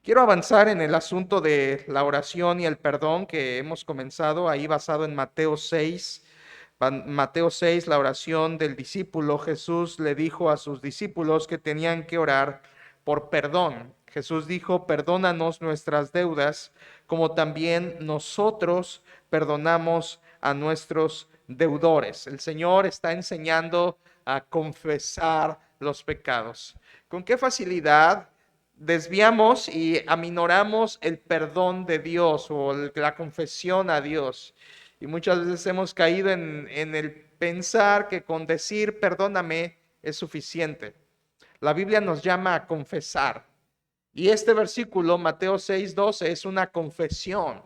Quiero avanzar en el asunto de la oración y el perdón que hemos comenzado ahí basado en Mateo 6. Mateo 6, la oración del discípulo. Jesús le dijo a sus discípulos que tenían que orar por perdón. Jesús dijo, perdónanos nuestras deudas, como también nosotros perdonamos a nuestros deudores. El Señor está enseñando a confesar los pecados. ¿Con qué facilidad desviamos y aminoramos el perdón de Dios o la confesión a Dios? Y muchas veces hemos caído en el pensar que con decir perdóname es suficiente. La Biblia nos llama a confesar. Y este versículo, Mateo 6:12, es una confesión.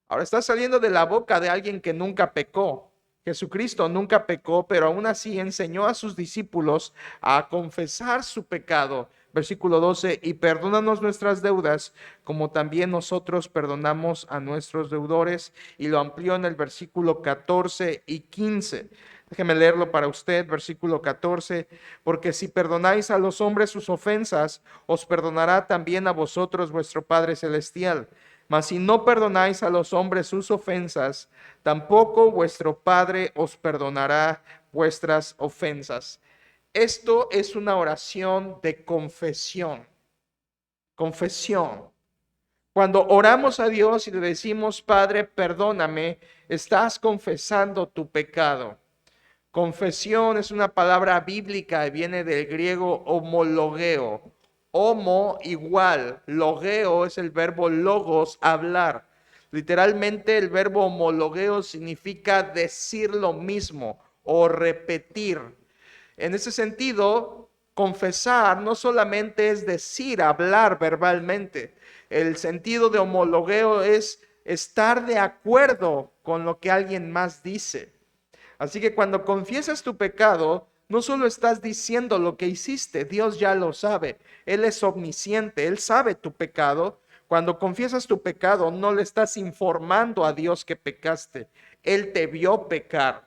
Ahora está saliendo de la boca de alguien que nunca pecó. Jesucristo nunca pecó, pero aún así enseñó a sus discípulos a confesar su pecado. Versículo 12, y perdónanos nuestras deudas, como también nosotros perdonamos a nuestros deudores. Y lo amplió en el versículo 14 y 15. Déjeme leerlo para usted, versículo 14. Porque si perdonáis a los hombres sus ofensas, os perdonará también a vosotros vuestro Padre Celestial. Mas si no perdonáis a los hombres sus ofensas, tampoco vuestro Padre os perdonará vuestras ofensas. Esto es una oración de confesión. Confesión. Cuando oramos a Dios y le decimos, Padre, perdóname, estás confesando tu pecado. Confesión es una palabra bíblica y viene del griego homologeo. Homo igual, logeo es el verbo logos, hablar. Literalmente el verbo homologeo significa decir lo mismo o repetir. En ese sentido, confesar no solamente es decir, hablar verbalmente. El sentido de homologueo es estar de acuerdo con lo que alguien más dice. Así que cuando confiesas tu pecado, no solo estás diciendo lo que hiciste, Dios ya lo sabe. Él es omnisciente, Él sabe tu pecado. Cuando confiesas tu pecado, no le estás informando a Dios que pecaste. Él te vio pecar.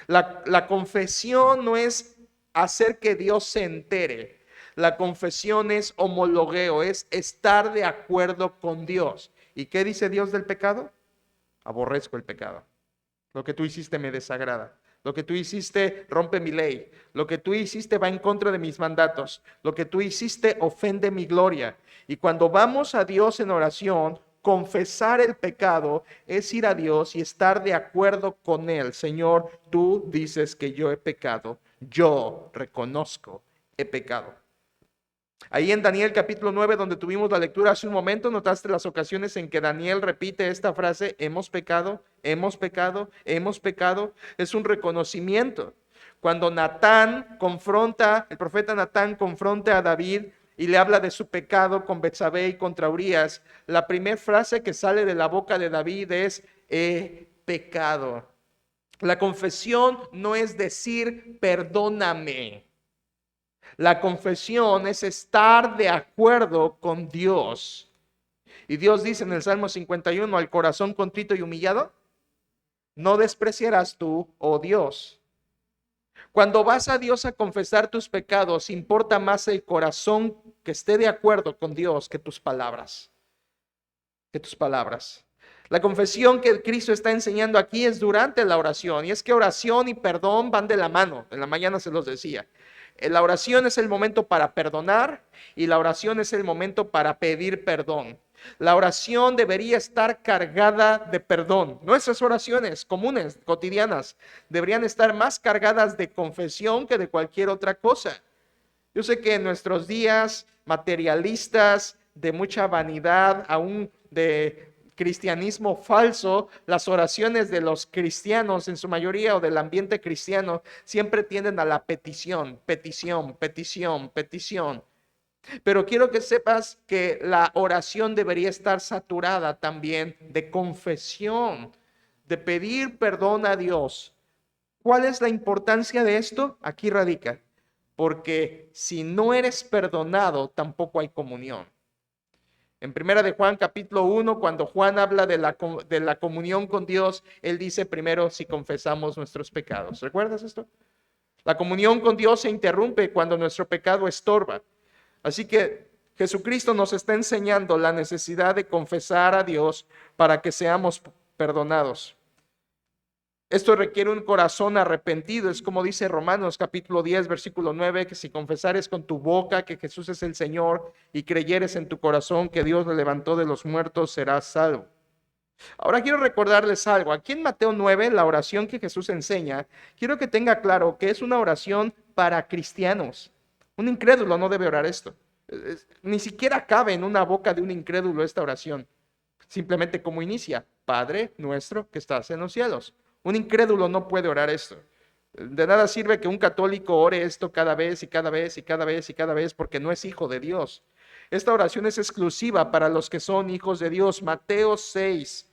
La confesión no es hacer que Dios se entere. La confesión es homologueo, es estar de acuerdo con Dios. ¿Y qué dice Dios del pecado? Aborrezco el pecado. Lo que tú hiciste me desagrada. Lo que tú hiciste rompe mi ley. Lo que tú hiciste va en contra de mis mandatos. Lo que tú hiciste ofende mi gloria. Y cuando vamos a Dios en oración, confesar el pecado es ir a Dios y estar de acuerdo con Él. Señor, tú dices que yo he pecado. Yo reconozco, he pecado. Ahí en Daniel capítulo 9, donde tuvimos la lectura hace un momento, notaste las ocasiones en que Daniel repite esta frase, hemos pecado, hemos pecado, hemos pecado. Es un reconocimiento. Cuando el profeta Natán confronta a David y le habla de su pecado con Betsabé y contra Urías, la primera frase que sale de la boca de David es, he pecado. La confesión no es decir, perdóname. La confesión es estar de acuerdo con Dios. Y Dios dice en el Salmo 51, al corazón contrito y humillado, no despreciarás tú, oh Dios. Cuando vas a Dios a confesar tus pecados, importa más el corazón que esté de acuerdo con Dios que tus palabras. Que tus palabras. La confesión que Cristo está enseñando aquí es durante la oración. Y es que oración y perdón van de la mano. En la mañana se los decía. La oración es el momento para perdonar y la oración es el momento para pedir perdón. La oración debería estar cargada de perdón. Nuestras oraciones comunes, cotidianas, deberían estar más cargadas de confesión que de cualquier otra cosa. Yo sé que en nuestros días materialistas, de mucha vanidad, aún de cristianismo falso, las oraciones de los cristianos en su mayoría o del ambiente cristiano siempre tienden a la petición, petición, petición, petición. Pero quiero que sepas que la oración debería estar saturada también de confesión, de pedir perdón a Dios. ¿Cuál es la importancia de esto? Aquí radica. Porque si no eres perdonado, tampoco hay comunión. En primera de Juan capítulo 1, cuando Juan habla de la comunión con Dios, él dice primero si confesamos nuestros pecados. ¿Recuerdas esto? La comunión con Dios se interrumpe cuando nuestro pecado estorba. Así que Jesucristo nos está enseñando la necesidad de confesar a Dios para que seamos perdonados. Esto requiere un corazón arrepentido. Es como dice Romanos capítulo 10, versículo 9, que si confesares con tu boca que Jesús es el Señor y creyeres en tu corazón que Dios le levantó de los muertos, serás salvo. Ahora quiero recordarles algo. Aquí en Mateo 9, la oración que Jesús enseña, quiero que tenga claro que es una oración para cristianos. Un incrédulo no debe orar esto. Ni siquiera cabe en una boca de un incrédulo esta oración. Simplemente como inicia, Padre nuestro que estás en los cielos. Un incrédulo no puede orar esto. De nada sirve que un católico ore esto cada vez y cada vez y cada vez y cada vez porque no es hijo de Dios. Esta oración es exclusiva para los que son hijos de Dios. Mateo 6,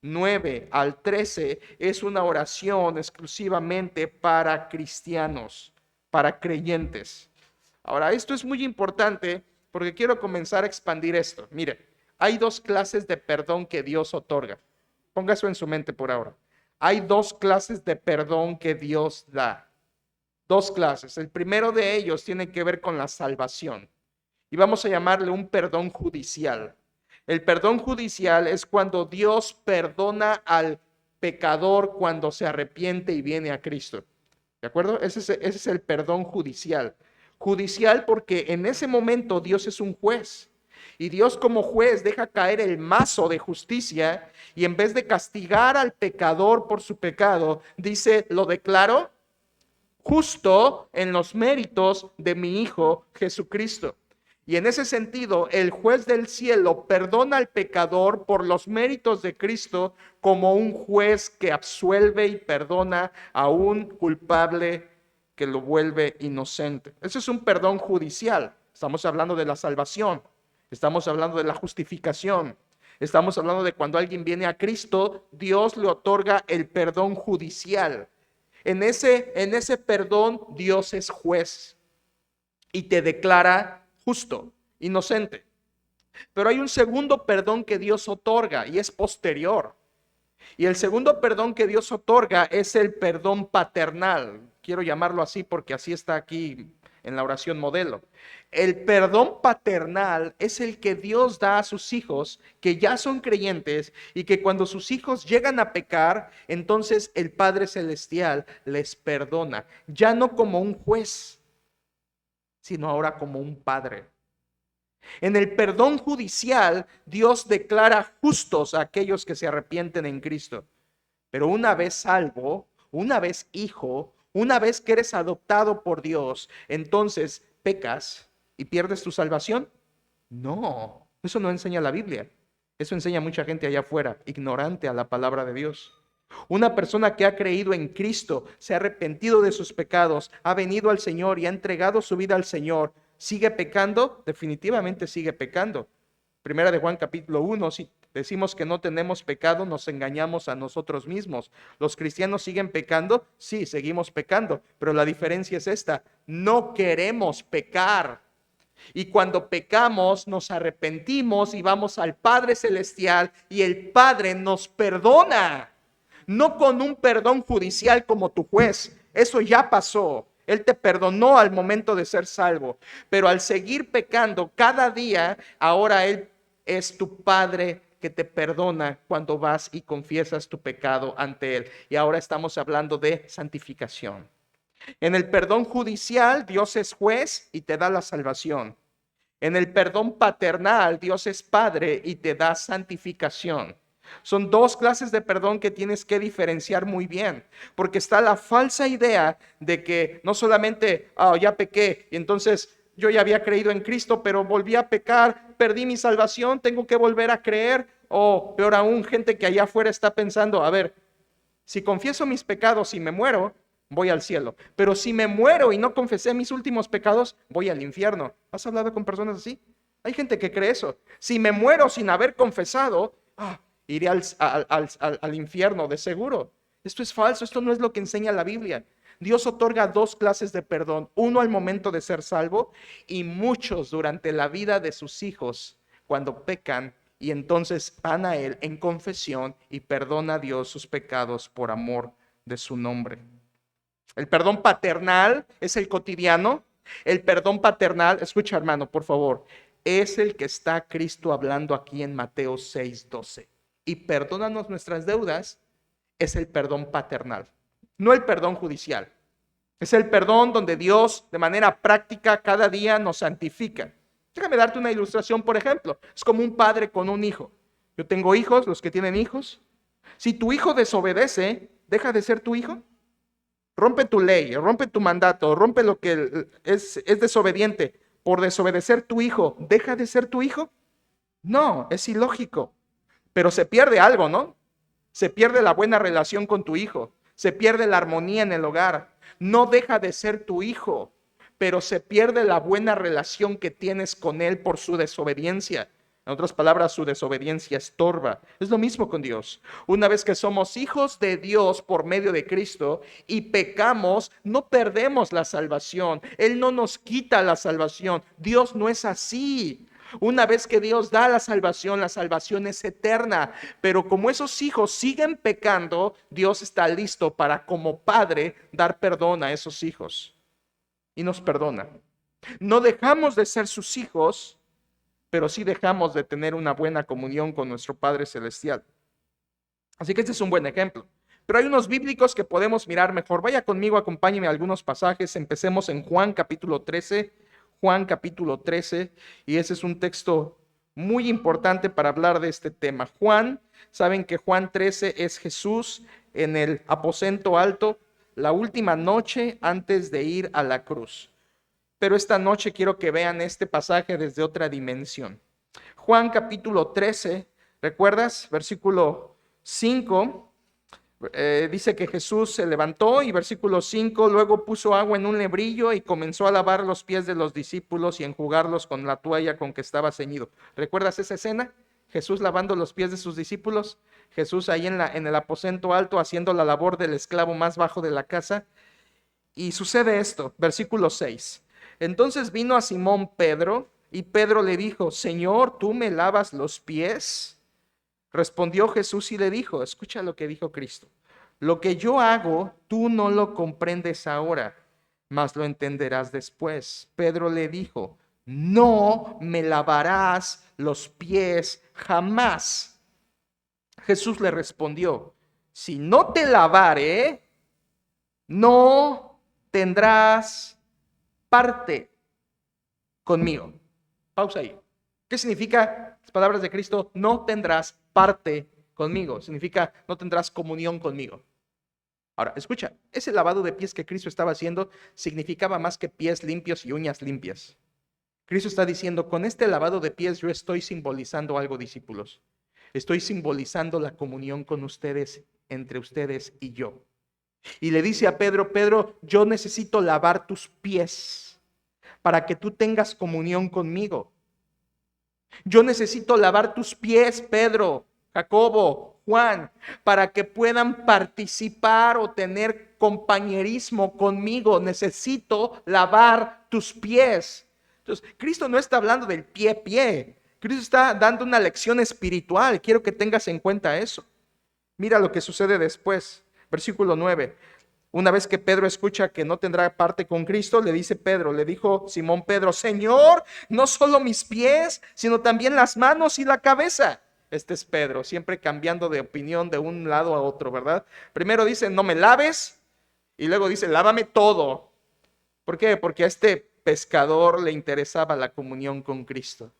9 al 13 es una oración exclusivamente para cristianos, para creyentes. Ahora, esto es muy importante porque quiero comenzar a expandir esto. Mire, hay dos clases de perdón que Dios otorga. Ponga eso en su mente por ahora. Hay dos clases de perdón que Dios da. Dos clases. El primero de ellos tiene que ver con la salvación. Y vamos a llamarle un perdón judicial. El perdón judicial es cuando Dios perdona al pecador cuando se arrepiente y viene a Cristo. ¿De acuerdo? Ese es el perdón judicial. Judicial porque en ese momento Dios es un juez. Y Dios como juez deja caer el mazo de justicia y en vez de castigar al pecador por su pecado, dice, lo declaro justo en los méritos de mi Hijo Jesucristo. Y en ese sentido, el juez del cielo perdona al pecador por los méritos de Cristo como un juez que absuelve y perdona a un culpable que lo vuelve inocente. Ese es un perdón judicial. Estamos hablando de la salvación. Estamos hablando de la justificación. Estamos hablando de cuando alguien viene a Cristo, Dios le otorga el perdón judicial. En ese perdón, Dios es juez y te declara justo, inocente. Pero hay un segundo perdón que Dios otorga y es posterior. Y el segundo perdón que Dios otorga es el perdón paternal. Quiero llamarlo así porque así está aquí en la oración modelo. El perdón paternal es el que Dios da a sus hijos que ya son creyentes y que cuando sus hijos llegan a pecar, entonces el Padre Celestial les perdona. Ya no como un juez, sino ahora como un padre. En el perdón judicial, Dios declara justos a aquellos que se arrepienten en Cristo. Pero una vez salvo, una vez hijo, una vez que eres adoptado por Dios, entonces pecas y pierdes tu salvación. No, eso no enseña la Biblia. Eso enseña mucha gente allá afuera, ignorante a la palabra de Dios. Una persona que ha creído en Cristo, se ha arrepentido de sus pecados, ha venido al Señor y ha entregado su vida al Señor, ¿sigue pecando? Definitivamente sigue pecando. Primera de Juan capítulo 1, si decimos que no tenemos pecado, nos engañamos a nosotros mismos. ¿Los cristianos siguen pecando? Sí, seguimos pecando, pero la diferencia es esta, no queremos pecar. Y cuando pecamos, nos arrepentimos y vamos al Padre Celestial y el Padre nos perdona. No con un perdón judicial como tu juez, eso ya pasó. Él te perdonó al momento de ser salvo, pero al seguir pecando cada día, ahora Él es tu Padre que te perdona cuando vas y confiesas tu pecado ante Él. Y ahora estamos hablando de santificación. En el perdón judicial, Dios es juez y te da la salvación. En el perdón paternal, Dios es Padre y te da santificación. Son dos clases de perdón que tienes que diferenciar muy bien, porque está la falsa idea de que no solamente, ya pequé y entonces yo ya había creído en Cristo, pero volví a pecar, perdí mi salvación, tengo que volver a creer, o peor aún, gente que allá afuera está pensando, a ver, si confieso mis pecados y me muero, voy al cielo, pero si me muero y no confesé mis últimos pecados, voy al infierno. ¿Has hablado con personas así? Hay gente que cree eso. Si me muero sin haber confesado, iré al infierno de seguro. Esto es falso, esto no es lo que enseña la Biblia. Dios otorga dos clases de perdón, uno al momento de ser salvo y muchos durante la vida de sus hijos cuando pecan y entonces van a Él en confesión y perdona a Dios sus pecados por amor de su nombre. El perdón paternal es el cotidiano. El perdón paternal, escucha hermano, por favor, es el que está Cristo hablando aquí en Mateo 6:12. Y perdónanos nuestras deudas es el perdón paternal, no el perdón judicial. Es el perdón donde Dios de manera práctica cada día nos santifica. Déjame darte una ilustración, por ejemplo. Es como un padre con un hijo. Yo tengo hijos, los que tienen hijos. Si tu hijo desobedece, ¿deja de ser tu hijo? Rompe tu ley, rompe tu mandato, rompe lo que es desobediente. Por desobedecer tu hijo, ¿deja de ser tu hijo? No, es ilógico. Pero se pierde algo, ¿no? Se pierde la buena relación con tu hijo. Se pierde la armonía en el hogar. No deja de ser tu hijo, pero se pierde la buena relación que tienes con él por su desobediencia. En otras palabras, su desobediencia estorba. Es lo mismo con Dios. Una vez que somos hijos de Dios por medio de Cristo y pecamos, no perdemos la salvación. Él no nos quita la salvación. Dios no es así. Una vez que Dios da la salvación es eterna. Pero como esos hijos siguen pecando, Dios está listo para, como padre, dar perdón a esos hijos. Y nos perdona. No dejamos de ser sus hijos, pero sí dejamos de tener una buena comunión con nuestro Padre Celestial. Así que este es un buen ejemplo. Pero hay unos bíblicos que podemos mirar mejor. Vaya conmigo, acompáñeme a algunos pasajes. Empecemos en Juan capítulo 13. Juan capítulo 13. Y ese es un texto muy importante para hablar de este tema. Juan, saben que Juan 13 es Jesús en el aposento alto, la última noche antes de ir a la cruz. Pero esta noche quiero que vean este pasaje desde otra dimensión. Juan capítulo 13, ¿recuerdas? Versículo 5, dice que Jesús se levantó y versículo 5, luego puso agua en un lebrillo y comenzó a lavar los pies de los discípulos y enjugarlos con la toalla con que estaba ceñido. ¿Recuerdas esa escena? Jesús lavando los pies de sus discípulos, Jesús ahí en el aposento alto haciendo la labor del esclavo más bajo de la casa. Y sucede esto, versículo 6. Entonces vino a Simón Pedro y Pedro le dijo, Señor, ¿tú me lavas los pies? Respondió Jesús y le dijo, escucha lo que dijo Cristo, lo que yo hago, tú no lo comprendes ahora, mas lo entenderás después. Pedro le dijo, no me lavarás los pies jamás. Jesús le respondió, si no te lavare, no tendrás parte conmigo. Pausa ahí. ¿Qué significa las palabras de Cristo? No tendrás parte conmigo. Significa no tendrás comunión conmigo. Ahora, escucha, ese lavado de pies que Cristo estaba haciendo significaba más que pies limpios y uñas limpias. Cristo está diciendo, con este lavado de pies yo estoy simbolizando algo, discípulos. Estoy simbolizando la comunión con ustedes, entre ustedes y yo. Y le dice a Pedro, Pedro, yo necesito lavar tus pies para que tú tengas comunión conmigo. Yo necesito lavar tus pies, Pedro, Jacobo, Juan, para que puedan participar o tener compañerismo conmigo. Necesito lavar tus pies. Entonces, Cristo no está hablando del pie. Cristo está dando una lección espiritual. Quiero que tengas en cuenta eso. Mira lo que sucede después. Versículo 9. Una vez que Pedro escucha que no tendrá parte con Cristo, le dijo Simón Pedro, Señor, no solo mis pies, sino también las manos y la cabeza. Este es Pedro, siempre cambiando de opinión de un lado a otro, ¿verdad? Primero dice, no me laves, y luego dice, lávame todo. ¿Por qué? Porque a este pescador le interesaba la comunión con Cristo.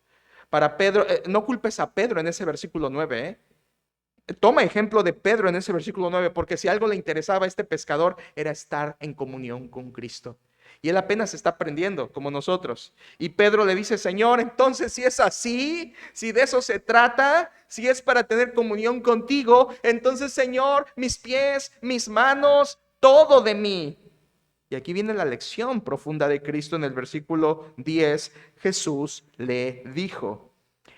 Para Pedro, no culpes a Pedro en ese versículo 9, ¿eh? Toma ejemplo de Pedro en ese versículo 9, porque si algo le interesaba a este pescador era estar en comunión con Cristo. Y él apenas está aprendiendo, como nosotros. Y Pedro le dice, Señor, entonces si es así, si de eso se trata, si es para tener comunión contigo, entonces Señor, mis pies, mis manos, todo de mí. Y aquí viene la lección profunda de Cristo en el versículo 10. Jesús le dijo,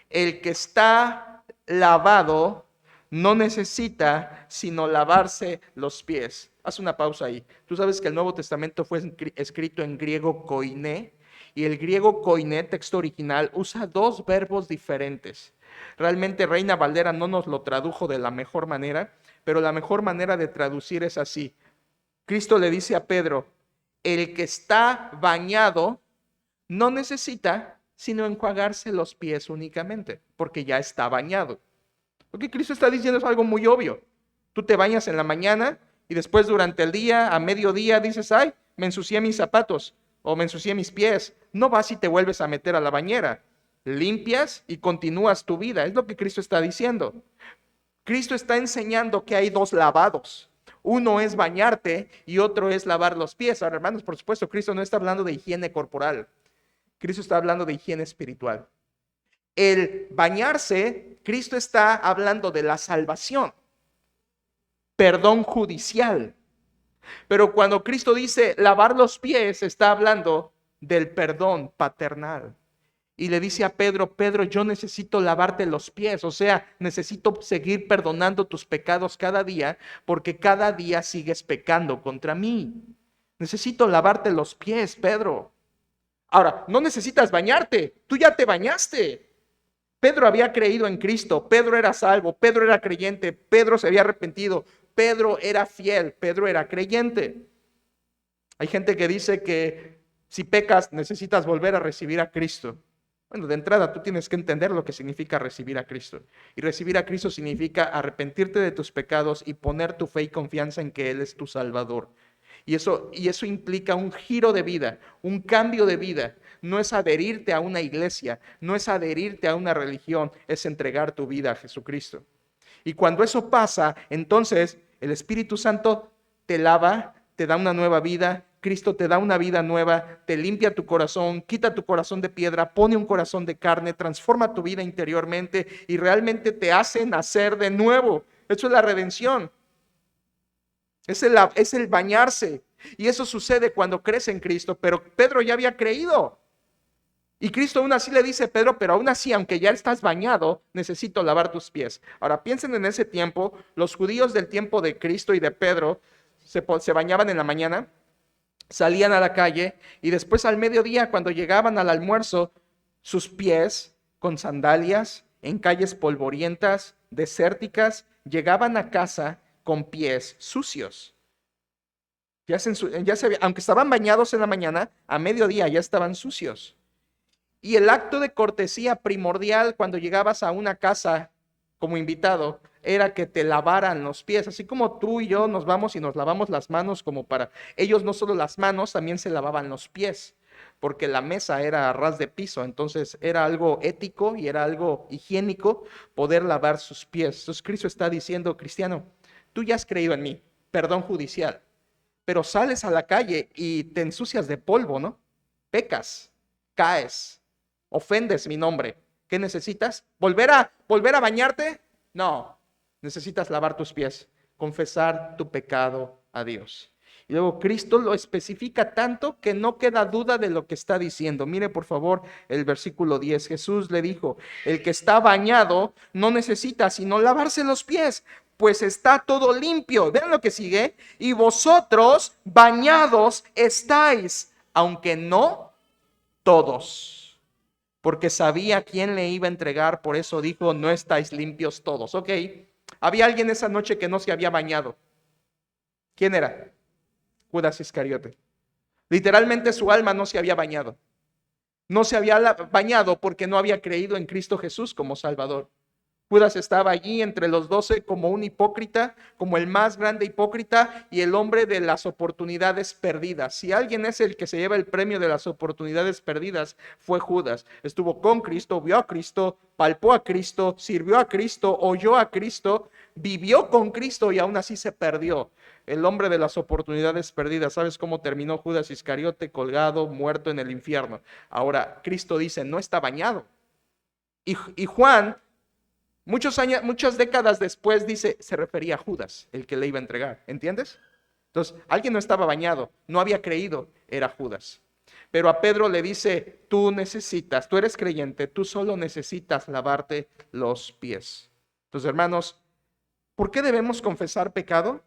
el que está lavado no necesita sino lavarse los pies. Haz una pausa ahí. Tú sabes que el Nuevo Testamento fue escrito en griego koiné, y el griego koiné, texto original, usa dos verbos diferentes. Realmente Reina Valera no nos lo tradujo de la mejor manera, pero la mejor manera de traducir es así. Cristo le dice a Pedro, el que está bañado no necesita sino enjuagarse los pies únicamente, porque ya está bañado. Lo que Cristo está diciendo es algo muy obvio. Tú te bañas en la mañana y después durante el día, a mediodía, dices, ay, me ensucié mis zapatos o me ensucié mis pies. No vas y te vuelves a meter a la bañera. Limpias y continúas tu vida. Es lo que Cristo está diciendo. Cristo está enseñando que hay dos lavados. Uno es bañarte y otro es lavar los pies. Ahora, hermanos, por supuesto, Cristo no está hablando de higiene corporal. Cristo está hablando de higiene espiritual. El bañarse, Cristo está hablando de la salvación, perdón judicial. Pero cuando Cristo dice lavar los pies, está hablando del perdón paternal. Y le dice a Pedro, Pedro, yo necesito lavarte los pies, o sea, necesito seguir perdonando tus pecados cada día, porque cada día sigues pecando contra mí. Necesito lavarte los pies, Pedro. Ahora, no necesitas bañarte, tú ya te bañaste. Pedro había creído en Cristo, Pedro era salvo, Pedro era creyente, Pedro se había arrepentido, Pedro era fiel, Pedro era creyente. Hay gente que dice que si pecas necesitas volver a recibir a Cristo. Bueno, de entrada tú tienes que entender lo que significa recibir a Cristo. Y recibir a Cristo significa arrepentirte de tus pecados y poner tu fe y confianza en que Él es tu Salvador. Y eso implica un giro de vida, un cambio de vida. No es adherirte a una iglesia, no es adherirte a una religión, es entregar tu vida a Jesucristo. Y cuando eso pasa, entonces el Espíritu Santo te lava, te da una nueva vida. Cristo te da una vida nueva, te limpia tu corazón, quita tu corazón de piedra, pone un corazón de carne, transforma tu vida interiormente y realmente te hace nacer de nuevo. Eso es la redención. Es el bañarse. Y eso sucede cuando crees en Cristo. Pero Pedro ya había creído. Y Cristo aún así le dice, Pedro, pero aún así, aunque ya estás bañado, necesito lavar tus pies. Ahora piensen en ese tiempo, los judíos del tiempo de Cristo y de Pedro se bañaban en la mañana, salían a la calle y después al mediodía, cuando llegaban al almuerzo, sus pies con sandalias en calles polvorientas, desérticas, llegaban a casa con pies sucios. Aunque estaban bañados en la mañana, a mediodía ya estaban sucios. Y el acto de cortesía primordial cuando llegabas a una casa como invitado era que te lavaran los pies, así como tú y yo nos vamos y nos lavamos las manos como para ellos, no solo las manos, también se lavaban los pies, porque la mesa era a ras de piso, entonces era algo ético y era algo higiénico poder lavar sus pies. Entonces Cristo está diciendo, cristiano, tú ya has creído en mí, perdón judicial, pero sales a la calle y te ensucias de polvo, ¿no? Pecas, caes, ofendes mi nombre. ¿Qué necesitas? ¿Volver a bañarte? No, necesitas lavar tus pies, confesar tu pecado a Dios. Y luego Cristo lo especifica tanto que no queda duda de lo que está diciendo. Mire por favor el versículo 10. Jesús le dijo, el que está bañado no necesita sino lavarse los pies, pues está todo limpio. Vean lo que sigue. Y vosotros bañados estáis, aunque no todos, porque sabía quién le iba a entregar, por eso dijo, no estáis limpios todos. Ok, había alguien esa noche que no se había bañado. ¿Quién era? Judas Iscariote. Literalmente su alma no se había bañado. No se había bañado porque no había creído en Cristo Jesús como Salvador. Judas estaba allí entre los 12 como un hipócrita, como el más grande hipócrita y el hombre de las oportunidades perdidas. Si alguien es el que se lleva el premio de las oportunidades perdidas, fue Judas. Estuvo con Cristo, vio a Cristo, palpó a Cristo, sirvió a Cristo, oyó a Cristo, vivió con Cristo y aún así se perdió. El hombre de las oportunidades perdidas. ¿Sabes cómo terminó Judas Iscariote? Colgado, muerto en el infierno. Ahora, Cristo dice, no está bañado. Y Juan, muchas décadas después, dice, se refería a Judas, el que le iba a entregar. ¿Entiendes? Entonces, alguien no estaba bañado, no había creído, era Judas. Pero a Pedro le dice, tú eres creyente, tú solo necesitas lavarte los pies. Entonces, hermanos, ¿por qué debemos confesar pecado?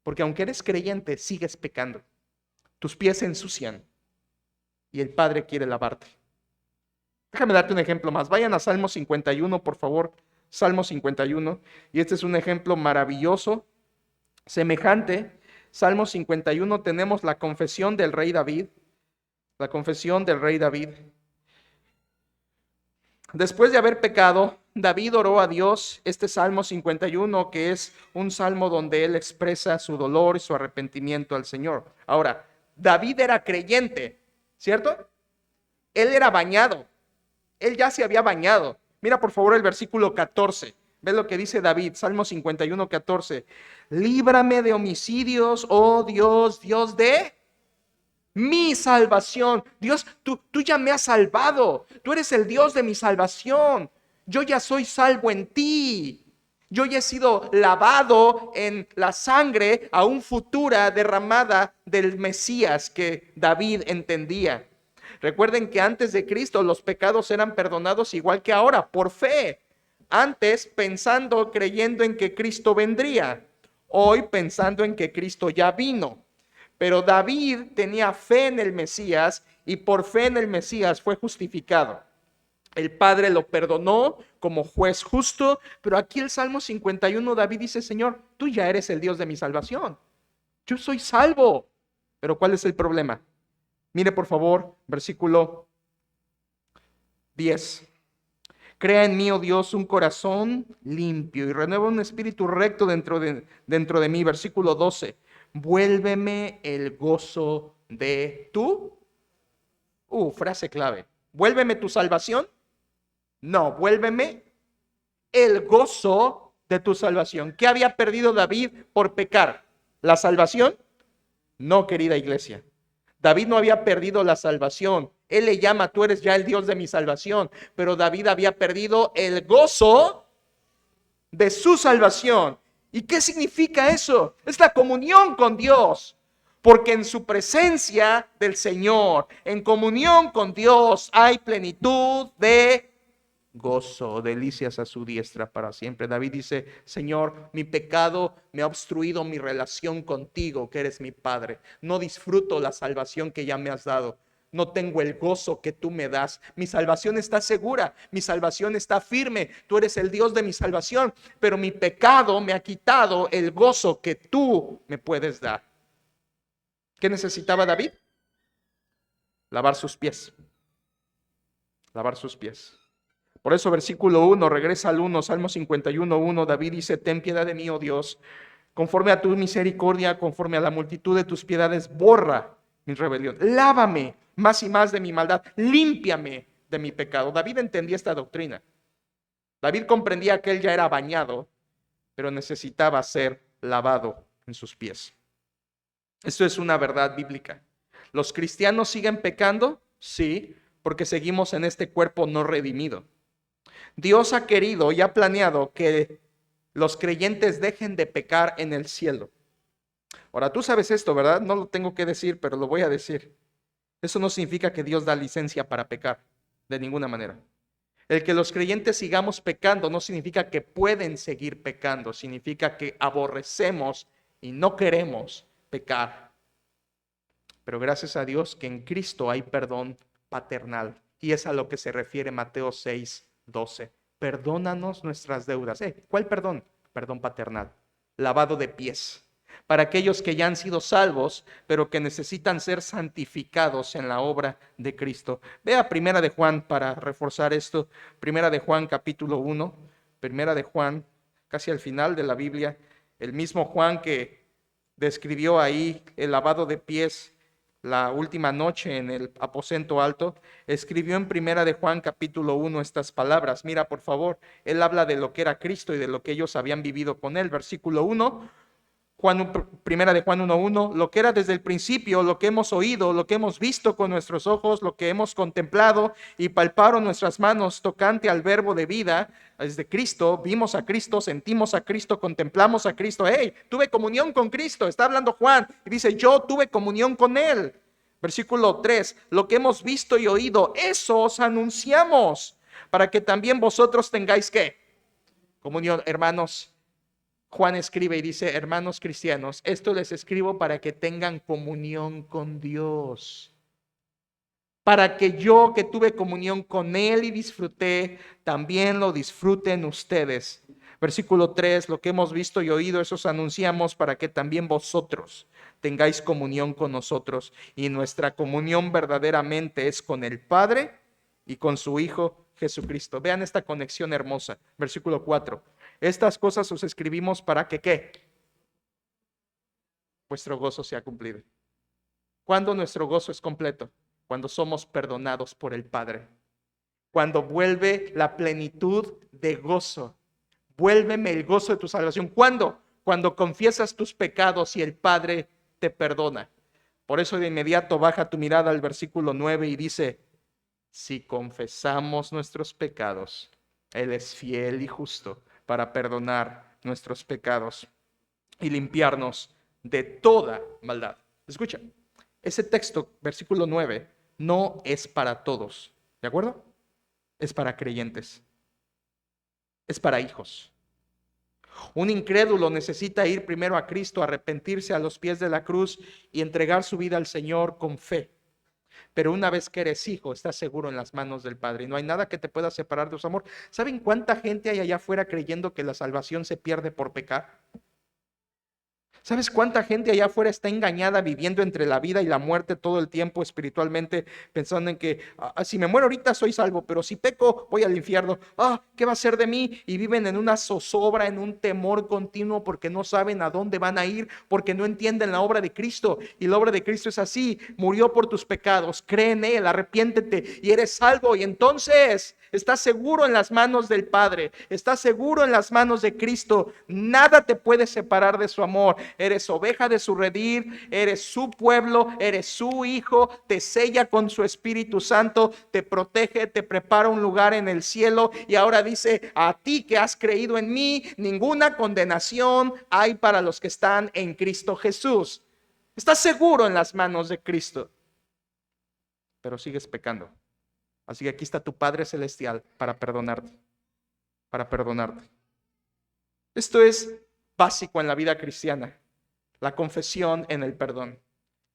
Porque aunque eres creyente, sigues pecando. Tus pies se ensucian y el Padre quiere lavarte. Déjame darte un ejemplo más. Vayan a Salmo 51, por favor. Salmo 51. Y este es un ejemplo maravilloso, semejante. Salmo 51 tenemos la confesión del rey David. La confesión del rey David. Después de haber pecado, David oró a Dios este Salmo 51, que es un salmo donde él expresa su dolor y su arrepentimiento al Señor. Ahora, David era creyente, ¿cierto? Él era bañado, él ya se había bañado. Mira por favor el versículo 14. Ve lo que dice David, Salmo 51, 14. Líbrame de homicidios, oh Dios, Dios de mi salvación. Dios, tú ya me has salvado. Tú eres el Dios de mi salvación. Yo ya soy salvo en ti. Yo ya he sido lavado en la sangre aún futura derramada del Mesías que David entendía. Recuerden que antes de Cristo los pecados eran perdonados igual que ahora, por fe. Antes pensando, creyendo en que Cristo vendría. Hoy pensando en que Cristo ya vino. Pero David tenía fe en el Mesías y por fe en el Mesías fue justificado. El Padre lo perdonó como juez justo, pero aquí el Salmo 51, David dice, Señor, tú ya eres el Dios de mi salvación. Yo soy salvo. Pero ¿cuál es el problema? Mire por favor, versículo 10. Crea en mí, oh Dios, un corazón limpio y renueva un espíritu recto dentro de mí. Versículo 12. Vuélveme el gozo de tu. Frase clave. ¿Vuélveme tu salvación? No, vuélveme el gozo de tu salvación. ¿Qué había perdido David por pecar? ¿La salvación? No, querida iglesia. David no había perdido la salvación. Él le llama, tú eres ya el Dios de mi salvación. Pero David había perdido el gozo de su salvación. ¿Y qué significa eso? Es la comunión con Dios. Porque en su presencia del Señor, en comunión con Dios, hay plenitud de gozo, delicias a su diestra para siempre. David dice, Señor, mi pecado me ha obstruido mi relación contigo, que eres mi Padre. No disfruto la salvación que ya me has dado. No tengo el gozo que tú me das. Mi salvación está segura, mi salvación está firme. Tú eres el Dios de mi salvación, pero mi pecado me ha quitado el gozo que tú me puedes dar. ¿Qué necesitaba David? Lavar sus pies. Lavar sus pies. Por eso versículo 1, regresa al 1, Salmo 51, 1, David dice, ten piedad de mí, oh Dios, conforme a tu misericordia, conforme a la multitud de tus piedades, borra mi rebelión, lávame más y más de mi maldad, límpiame de mi pecado. David entendía esta doctrina. David comprendía que él ya era bañado, pero necesitaba ser lavado en sus pies. Esto es una verdad bíblica. ¿Los cristianos siguen pecando? Sí, porque seguimos en este cuerpo no redimido. Dios ha querido y ha planeado que los creyentes dejen de pecar en el cielo. Ahora, tú sabes esto, ¿verdad? No lo tengo que decir, pero lo voy a decir. Eso no significa que Dios da licencia para pecar, de ninguna manera. El que los creyentes sigamos pecando no significa que pueden seguir pecando, significa que aborrecemos y no queremos pecar. Pero gracias a Dios que en Cristo hay perdón paternal. Y es a lo que se refiere Mateo 6, 12. Perdónanos nuestras deudas. ¿Cuál perdón? Perdón paternal. Lavado de pies. Para aquellos que ya han sido salvos, pero que necesitan ser santificados en la obra de Cristo. Vea Primera de Juan para reforzar esto. Primera de Juan capítulo 1. Primera de Juan, casi al final de la Biblia. El mismo Juan que describió ahí el lavado de pies la última noche en el aposento alto, escribió en Primera de Juan capítulo 1 estas palabras. Mira, por favor, él habla de lo que era Cristo y de lo que ellos habían vivido con él. Versículo 1, Primera de Juan 1:1, lo que era desde el principio, lo que hemos oído, lo que hemos visto con nuestros ojos, lo que hemos contemplado y palparon nuestras manos tocante al verbo de vida, desde Cristo, vimos a Cristo, sentimos a Cristo, contemplamos a Cristo. Tuve comunión con Cristo, está hablando Juan, y dice, yo tuve comunión con él. Versículo 3, lo que hemos visto y oído, eso os anunciamos, para que también vosotros tengáis, ¿qué? Comunión, hermanos. Juan escribe y dice, hermanos cristianos, esto les escribo para que tengan comunión con Dios. Para que yo que tuve comunión con Él y disfruté, también lo disfruten ustedes. Versículo 3, lo que hemos visto y oído, eso os anunciamos para que también vosotros tengáis comunión con nosotros. Y nuestra comunión verdaderamente es con el Padre y con su Hijo Jesucristo. Vean esta conexión hermosa. Versículo 4. Estas cosas os escribimos para que, ¿qué? Vuestro gozo sea cumplido. ¿Cuándo nuestro gozo es completo? Cuando somos perdonados por el Padre. Cuando vuelve la plenitud de gozo. Vuélveme el gozo de tu salvación. ¿Cuándo? Cuando confiesas tus pecados y el Padre te perdona. Por eso de inmediato baja tu mirada al versículo 9 y dice, si confesamos nuestros pecados, Él es fiel y justo para perdonar nuestros pecados y limpiarnos de toda maldad. Escucha, ese texto, versículo 9, no es para todos, ¿de acuerdo? Es para creyentes, es para hijos. Un incrédulo necesita ir primero a Cristo, arrepentirse a los pies de la cruz y entregar su vida al Señor con fe. Pero una vez que eres hijo, estás seguro en las manos del Padre y no hay nada que te pueda separar de su amor. ¿Saben cuánta gente hay allá afuera creyendo que la salvación se pierde por pecar? ¿Sabes cuánta gente allá afuera está engañada viviendo entre la vida y la muerte todo el tiempo espiritualmente, pensando en que si me muero ahorita soy salvo, pero si peco voy al infierno? ¿Qué va a ser de mí? Y viven en una zozobra, en un temor continuo porque no saben a dónde van a ir, porque no entienden la obra de Cristo. Y la obra de Cristo es así: murió por tus pecados, cree en Él, arrepiéntete y eres salvo. Y entonces estás seguro en las manos del Padre, estás seguro en las manos de Cristo. Nada te puede separar de su amor. Eres oveja de su redil, eres su pueblo, eres su hijo, te sella con su Espíritu Santo, te protege, te prepara un lugar en el cielo. Y ahora dice, a ti que has creído en mí, ninguna condenación hay para los que están en Cristo Jesús. Estás seguro en las manos de Cristo, pero sigues pecando. Así que aquí está tu Padre Celestial para perdonarte, para perdonarte. Esto es básico en la vida cristiana. La confesión en el perdón.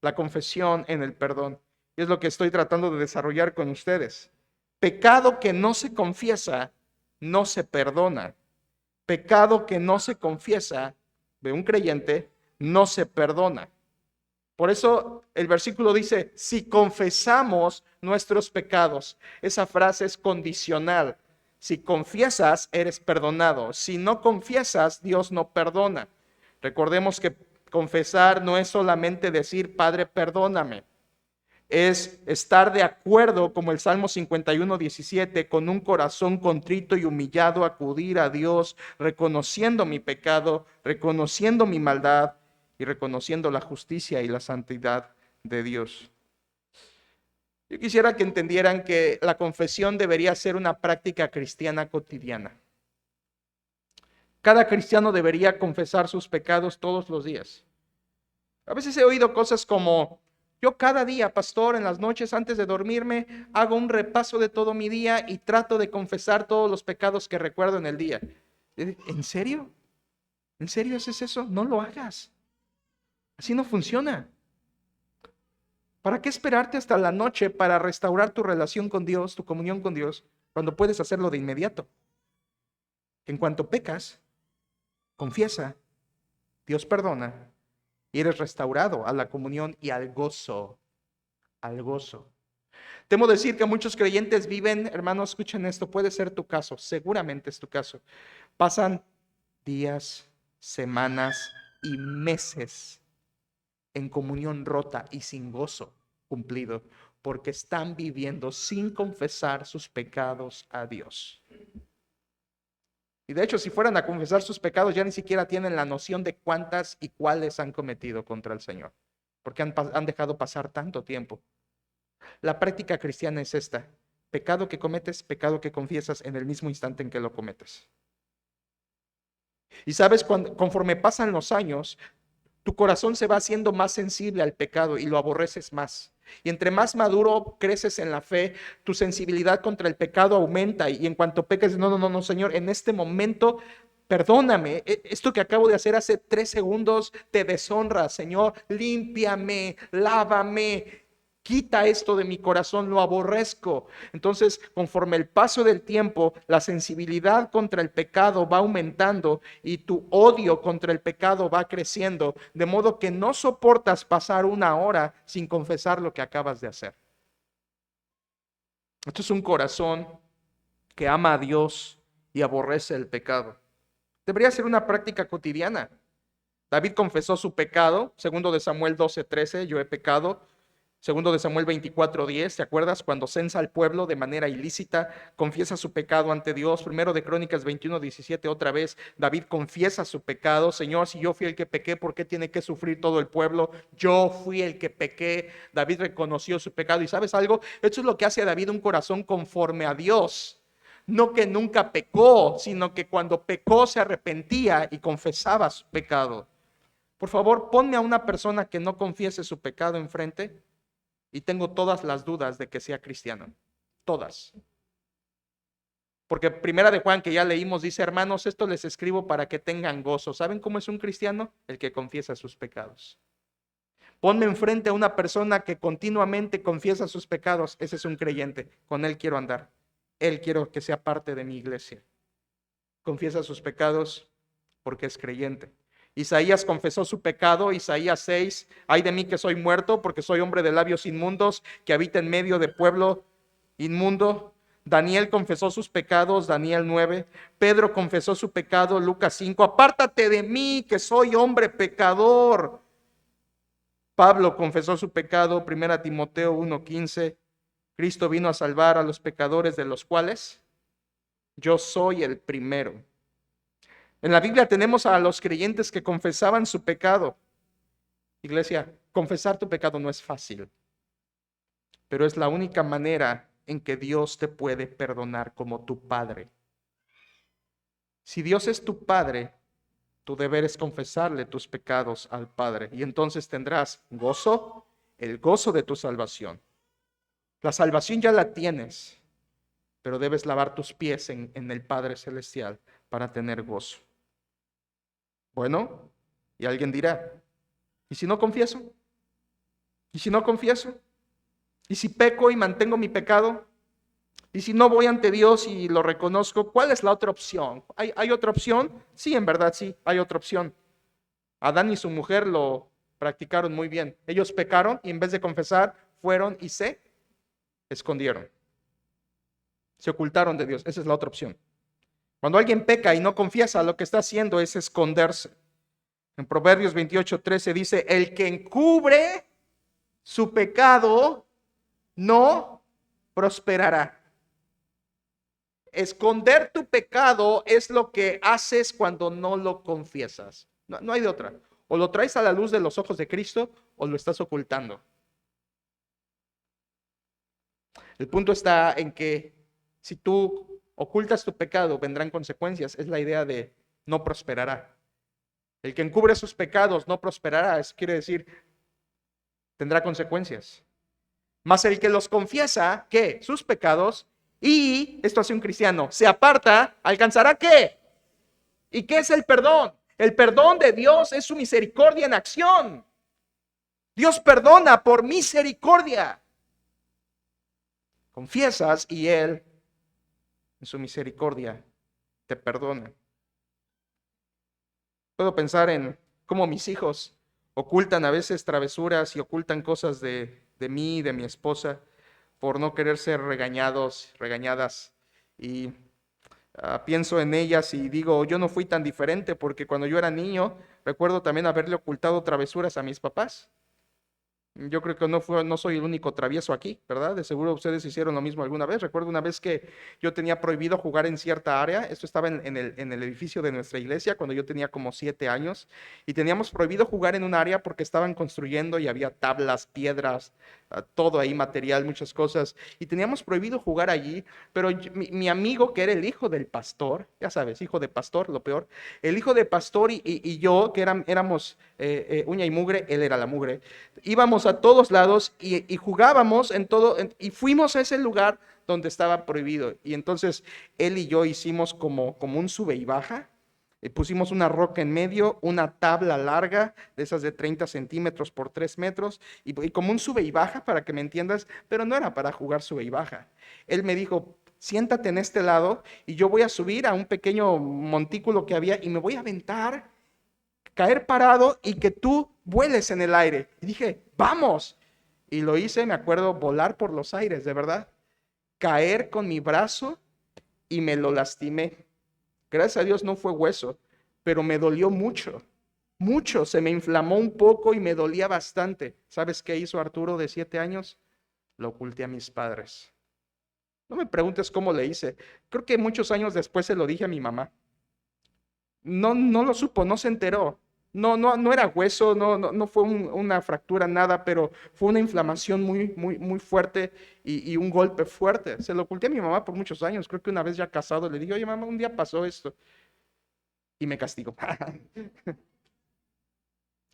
La confesión en el perdón. Y es lo que estoy tratando de desarrollar con ustedes. Pecado que no se confiesa, no se perdona. Pecado que no se confiesa de un creyente, no se perdona. Por eso el versículo dice, si confesamos nuestros pecados. Esa frase es condicional. Si confiesas, eres perdonado. Si no confiesas, Dios no perdona. Recordemos que confesar no es solamente decir, Padre, perdóname. Es estar de acuerdo, como el Salmo 51:17, con un corazón contrito y humillado, acudir a Dios, reconociendo mi pecado, reconociendo mi maldad y reconociendo la justicia y la santidad de Dios. Yo quisiera que entendieran que la confesión debería ser una práctica cristiana cotidiana. Cada cristiano debería confesar sus pecados todos los días. A veces he oído cosas como, yo cada día, pastor, en las noches antes de dormirme, hago un repaso de todo mi día y trato de confesar todos los pecados que recuerdo en el día. ¿En serio? ¿En serio haces eso? No lo hagas. Así no funciona. ¿Para qué esperarte hasta la noche para restaurar tu relación con Dios, tu comunión con Dios, cuando puedes hacerlo de inmediato? En cuanto pecas, confiesa, Dios perdona y eres restaurado a la comunión y al gozo, al gozo. Temo decir que muchos creyentes viven, hermanos, escuchen esto, puede ser tu caso, seguramente es tu caso. Pasan días, semanas y meses en comunión rota y sin gozo cumplido, porque están viviendo sin confesar sus pecados a Dios. Y de hecho, si fueran a confesar sus pecados, ya ni siquiera tienen la noción de cuántas y cuáles han cometido contra el Señor, porque han dejado pasar tanto tiempo. La práctica cristiana es esta: pecado que cometes, pecado que confiesas en el mismo instante en que lo cometes. Y sabes, conforme pasan los años, tu corazón se va haciendo más sensible al pecado y lo aborreces más. Y entre más maduro creces en la fe, tu sensibilidad contra el pecado aumenta. Y en cuanto peques, no, Señor, en este momento, perdóname. Esto que acabo de hacer hace 3 segundos te deshonra, Señor. Límpiame, lávame. Quita esto de mi corazón, lo aborrezco. Entonces, conforme el paso del tiempo, la sensibilidad contra el pecado va aumentando y tu odio contra el pecado va creciendo, de modo que no soportas pasar 1 hora sin confesar lo que acabas de hacer. Esto es un corazón que ama a Dios y aborrece el pecado. Debería ser una práctica cotidiana. David confesó su pecado, segundo de Samuel 12:13, yo he pecado. Segundo de Samuel 24:10, ¿te acuerdas? Cuando censa al pueblo de manera ilícita, confiesa su pecado ante Dios. Primero de Crónicas 21:17, otra vez, David confiesa su pecado. Señor, si yo fui el que pequé, ¿por qué tiene que sufrir todo el pueblo? Yo fui el que pequé. David reconoció su pecado. ¿Y sabes algo? Esto es lo que hace a David un corazón conforme a Dios. No que nunca pecó, sino que cuando pecó se arrepentía y confesaba su pecado. Por favor, ponme a una persona que no confiese su pecado enfrente y tengo todas las dudas de que sea cristiano. Todas. Porque primera de Juan que ya leímos dice, hermanos, esto les escribo para que tengan gozo. ¿Saben cómo es un cristiano? El que confiesa sus pecados. Ponme enfrente a una persona que continuamente confiesa sus pecados. Ese es un creyente. Con él quiero andar. Él quiero que sea parte de mi iglesia. Confiesa sus pecados porque es creyente. Isaías confesó su pecado, Isaías 6, ay de mí que soy muerto porque soy hombre de labios inmundos que habita en medio de pueblo inmundo. Daniel confesó sus pecados, Daniel 9. Pedro confesó su pecado, Lucas 5. Apártate de mí que soy hombre pecador. Pablo confesó su pecado, 1 Timoteo 1:15. Cristo vino a salvar a los pecadores, de los cuales yo soy el primero. En la Biblia tenemos a los creyentes que confesaban su pecado. Iglesia, confesar tu pecado no es fácil, pero es la única manera en que Dios te puede perdonar como tu Padre. Si Dios es tu Padre, tu deber es confesarle tus pecados al Padre y entonces tendrás gozo, el gozo de tu salvación. La salvación ya la tienes, pero debes lavar tus pies en el Padre Celestial para tener gozo. Bueno, y alguien dirá, ¿y si no confieso? ¿Y si no confieso? ¿Y si peco y mantengo mi pecado? ¿Y si no voy ante Dios y lo reconozco? ¿Cuál es la otra opción? ¿Hay otra opción? Sí, en verdad sí, hay otra opción. Adán y su mujer lo practicaron muy bien. Ellos pecaron y en vez de confesar, fueron y se escondieron. Se ocultaron de Dios. Esa es la otra opción. Cuando alguien peca y no confiesa, lo que está haciendo es esconderse. En Proverbios 28:13 dice, el que encubre su pecado no prosperará. Esconder tu pecado es lo que haces cuando no lo confiesas. No hay de otra. O lo traes a la luz de los ojos de Cristo o lo estás ocultando. El punto está en que si tú ocultas tu pecado, vendrán consecuencias. Es la idea de no prosperará. El que encubre sus pecados no prosperará. Eso quiere decir, tendrá consecuencias. Mas el que los confiesa, ¿qué? Sus pecados, y esto hace un cristiano, se aparta, ¿alcanzará qué? ¿Y qué es el perdón? El perdón de Dios es su misericordia en acción. Dios perdona por misericordia. Confiesas y Él, en su misericordia, te perdona. Puedo pensar en cómo mis hijos ocultan a veces travesuras y ocultan cosas de mí, de mi esposa, por no querer ser regañados, regañadas. Y pienso en ellas y digo, yo no fui tan diferente porque cuando yo era niño, recuerdo también haberle ocultado travesuras a mis papás. Yo creo que no soy el único travieso aquí, ¿verdad? De seguro ustedes hicieron lo mismo alguna vez. Recuerdo una vez que yo tenía prohibido jugar en cierta área. Esto estaba en el edificio de nuestra iglesia cuando yo tenía como 7 años. Y teníamos prohibido jugar en un área porque estaban construyendo y había tablas, piedras, todo ahí, material, muchas cosas. Y teníamos prohibido jugar allí. Pero mi amigo, que era el hijo del pastor, ya sabes, hijo de pastor, lo peor. El hijo de pastor y yo, que éramos uña y mugre, él era la mugre. Íbamos a todos lados y jugábamos en todo, y fuimos a ese lugar donde estaba prohibido. Y entonces él y yo hicimos como un sube y baja. Pusimos una roca en medio, una tabla larga, de esas de 30 centímetros por 3 metros, y como un sube y baja, para que me entiendas, pero no era para jugar sube y baja. Él me dijo, siéntate en este lado y yo voy a subir a un pequeño montículo que había y me voy a aventar, caer parado y que tú vueles en el aire. Y dije, vamos. Y lo hice, me acuerdo, volar por los aires, de verdad. Caer con mi brazo y me lo lastimé. Gracias a Dios no fue hueso, pero me dolió mucho, mucho. Se me inflamó un poco y me dolía bastante. ¿Sabes qué hizo Arturo de 7 años? Lo oculté a mis padres. No me preguntes cómo le hice. Creo que muchos años después se lo dije a mi mamá. No, no lo supo, no se enteró. No era hueso, no fue una fractura, nada, pero fue una inflamación muy fuerte y un golpe fuerte. Se lo oculté a mi mamá por muchos años. Creo que una vez ya casado le dije, oye mamá, un día pasó esto y me castigó.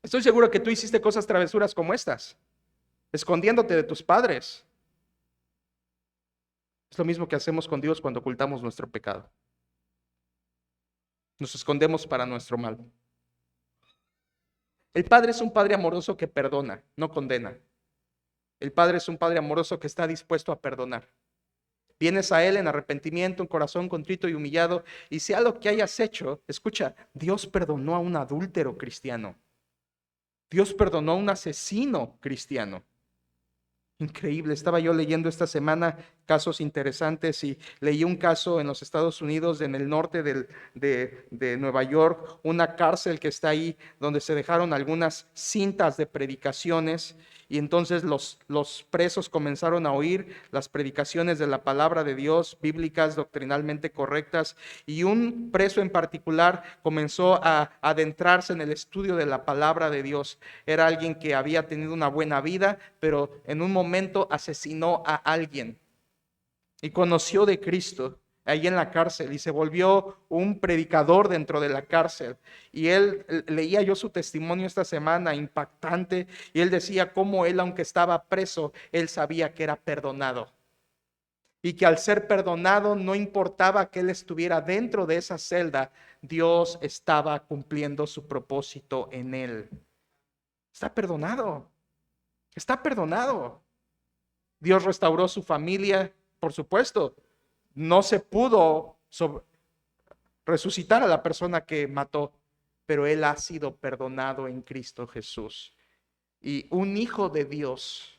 Estoy seguro que tú hiciste cosas travesuras como estas, escondiéndote de tus padres. Es lo mismo que hacemos con Dios cuando ocultamos nuestro pecado. Nos escondemos para nuestro mal. El Padre es un Padre amoroso que perdona, no condena. El Padre es un Padre amoroso que está dispuesto a perdonar. Vienes a Él en arrepentimiento, un corazón contrito y humillado, y sea lo que hayas hecho, escucha, Dios perdonó a un adúltero cristiano. Dios perdonó a un asesino cristiano. Increíble, estaba yo leyendo esta semana casos interesantes y leí un caso en los Estados Unidos, en el norte de Nueva York, una cárcel que está ahí donde se dejaron algunas cintas de predicaciones y entonces los presos comenzaron a oír las predicaciones de la palabra de Dios, bíblicas, doctrinalmente correctas, y un preso en particular comenzó a adentrarse en el estudio de la palabra de Dios. Era alguien que había tenido una buena vida, pero en un momento asesinó a alguien y conoció de Cristo ahí en la cárcel y se volvió un predicador dentro de la cárcel. Y él, leía yo su testimonio esta semana, impactante, y él decía cómo él, aunque estaba preso, él sabía que era perdonado. Y que al ser perdonado, no importaba que él estuviera dentro de esa celda, Dios estaba cumpliendo su propósito en él. Está perdonado, está perdonado. Dios restauró su familia, por supuesto. No se pudo resucitar a la persona que mató, pero él ha sido perdonado en Cristo Jesús. Y un hijo de Dios,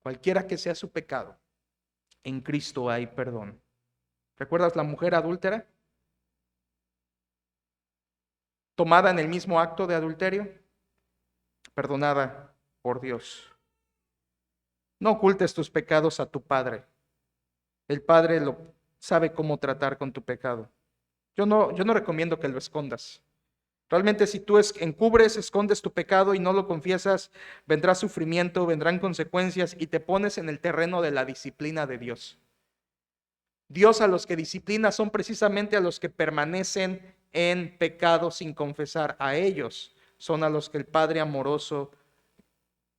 cualquiera que sea su pecado, en Cristo hay perdón. ¿Recuerdas la mujer adúltera? Tomada en el mismo acto de adulterio, perdonada por Dios. No ocultes tus pecados a tu Padre. El Padre lo sabe cómo tratar con tu pecado. Yo no recomiendo que lo escondas. Realmente si tú encubres, escondes tu pecado y no lo confiesas, vendrá sufrimiento, vendrán consecuencias y te pones en el terreno de la disciplina de Dios. Dios a los que disciplina son precisamente a los que permanecen en pecado sin confesar. A ellos son a los que el Padre amoroso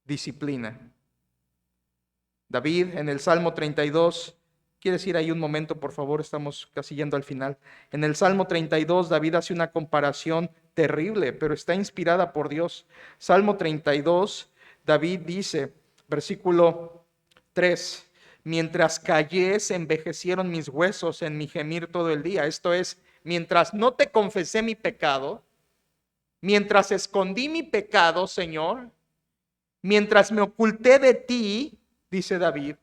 disciplina. David en el Salmo 32, ¿quieres ir ahí un momento, por favor? Estamos casi yendo al final. En el Salmo 32, David hace una comparación terrible, pero está inspirada por Dios. Salmo 32, David dice, versículo 3, mientras callé, se envejecieron mis huesos en mi gemir todo el día. Esto es, mientras no te confesé mi pecado, mientras escondí mi pecado, Señor, mientras me oculté de ti, dice David,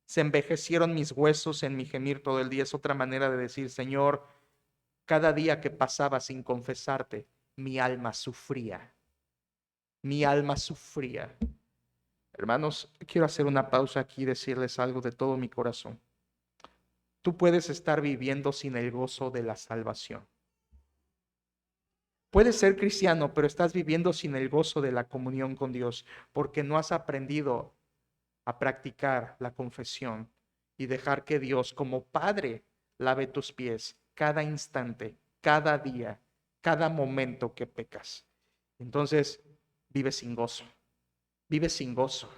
se envejecieron mis huesos en mi gemir todo el día. Es otra manera de decir, Señor, cada día que pasaba sin confesarte, mi alma sufría. Mi alma sufría. Hermanos, quiero hacer una pausa aquí y decirles algo de todo mi corazón. Tú puedes estar viviendo sin el gozo de la salvación. Puedes ser cristiano, pero estás viviendo sin el gozo de la comunión con Dios porque no has aprendido a practicar la confesión y dejar que Dios como Padre lave tus pies cada instante, cada día, cada momento que pecas. Entonces vives sin gozo, vives sin gozo,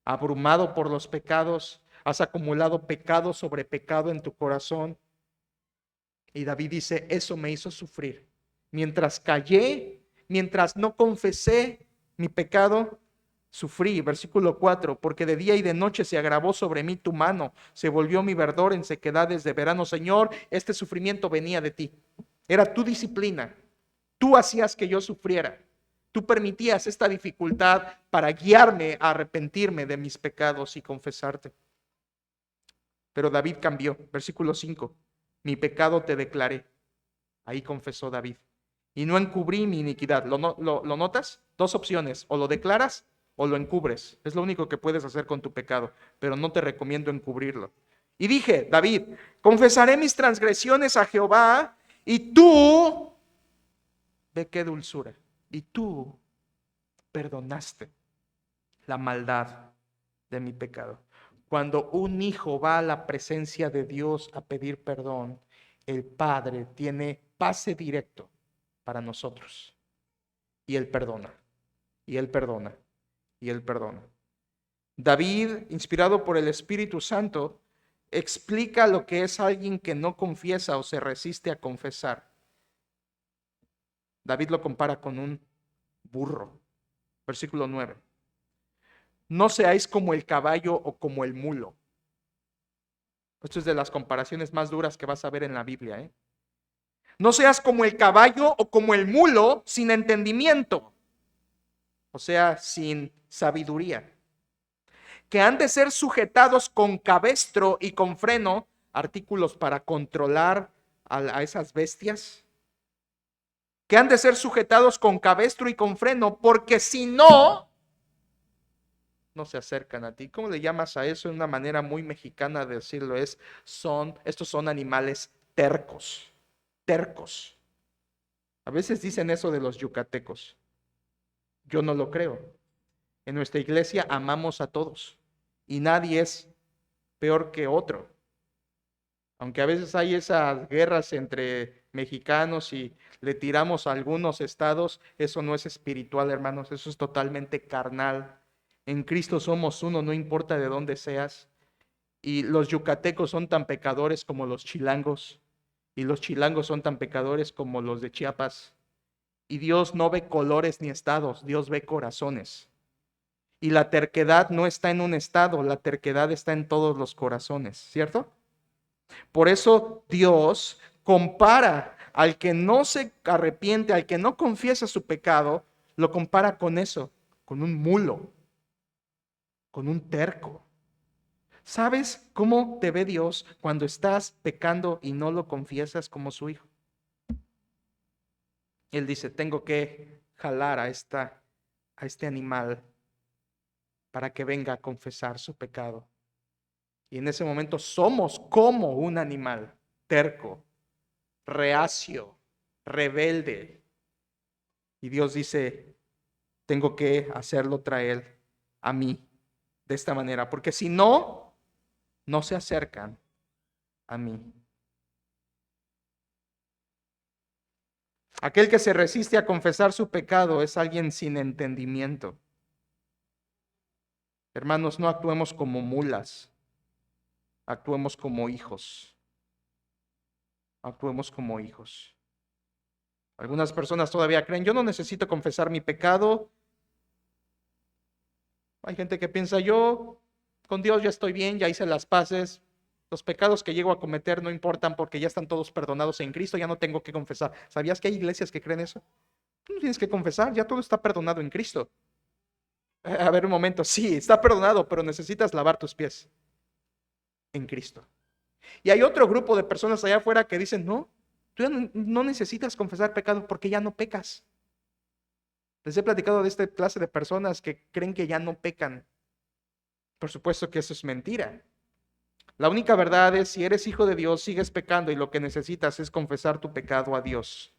abrumado por los pecados, has acumulado pecado sobre pecado en tu corazón. Y David dice, eso me hizo sufrir. Mientras callé, mientras no confesé mi pecado, sufrí. Versículo 4, porque de día y de noche se agravó sobre mí tu mano, se volvió mi verdor en sequedades de verano. Señor, este sufrimiento venía de ti. Era tu disciplina. Tú hacías que yo sufriera. Tú permitías esta dificultad para guiarme a arrepentirme de mis pecados y confesarte. Pero David cambió. Versículo 5. Mi pecado te declaré. Ahí confesó David. Y no encubrí mi iniquidad. ¿Lo notas? Dos opciones. O lo declaras o lo encubres. Es lo único que puedes hacer con tu pecado. Pero no te recomiendo encubrirlo. Y dije, David, confesaré mis transgresiones a Jehová. Y tú, ve qué dulzura. Y tú perdonaste la maldad de mi pecado. Cuando un hijo va a la presencia de Dios a pedir perdón, el Padre tiene pase directo para nosotros. Y Él perdona, y Él perdona, y Él perdona. David, inspirado por el Espíritu Santo, explica lo que es alguien que no confiesa o se resiste a confesar. David lo compara con un burro. Versículo 9. No seáis como el caballo o como el mulo. Esto es de las comparaciones más duras que vas a ver en la Biblia, ¿eh? No seas como el caballo o como el mulo sin entendimiento, o sea, sin sabiduría, que han de ser sujetados con cabestro y con freno, artículos para controlar a esas bestias, que han de ser sujetados con cabestro y con freno, porque si no, no se acercan a ti. ¿Cómo le llamas a eso? Una manera muy mexicana de decirlo es, estos son animales tercos, tercos. A veces dicen eso de los yucatecos. Yo no lo creo. En nuestra iglesia amamos a todos y nadie es peor que otro. Aunque a veces hay esas guerras entre mexicanos y le tiramos a algunos estados, eso no es espiritual, hermanos, eso es totalmente carnal. En Cristo somos uno, no importa de dónde seas. Y los yucatecos son tan pecadores como los chilangos, y los chilangos son tan pecadores como los de Chiapas. Y Dios no ve colores ni estados, Dios ve corazones. Y la terquedad no está en un estado, la terquedad está en todos los corazones, ¿cierto? Por eso Dios compara al que no se arrepiente, al que no confiesa su pecado, lo compara con eso, con un mulo, con un terco. ¿Sabes cómo te ve Dios cuando estás pecando y no lo confiesas como su hijo? Él dice, tengo que jalar a este animal para que venga a confesar su pecado. Y en ese momento somos como un animal terco, reacio, rebelde. Y Dios dice, tengo que hacerlo traer a mí de esta manera, porque si no, no se acercan a mí. Aquel que se resiste a confesar su pecado es alguien sin entendimiento. Hermanos, no actuemos como mulas, actuemos como hijos. Actuemos como hijos. Algunas personas todavía creen, yo no necesito confesar mi pecado. Hay gente que piensa, yo con Dios ya estoy bien, ya hice las paces. Los pecados que llego a cometer no importan porque ya están todos perdonados en Cristo, ya no tengo que confesar. ¿Sabías que hay iglesias que creen eso? Tú no tienes que confesar, ya todo está perdonado en Cristo. A ver un momento, sí, está perdonado, pero necesitas lavar tus pies en Cristo. Y hay otro grupo de personas allá afuera que dicen, no, tú ya no necesitas confesar pecado porque ya no pecas. Les he platicado de esta clase de personas que creen que ya no pecan. Por supuesto que eso es mentira. La única verdad es, si eres hijo de Dios, sigues pecando y lo que necesitas es confesar tu pecado a Dios.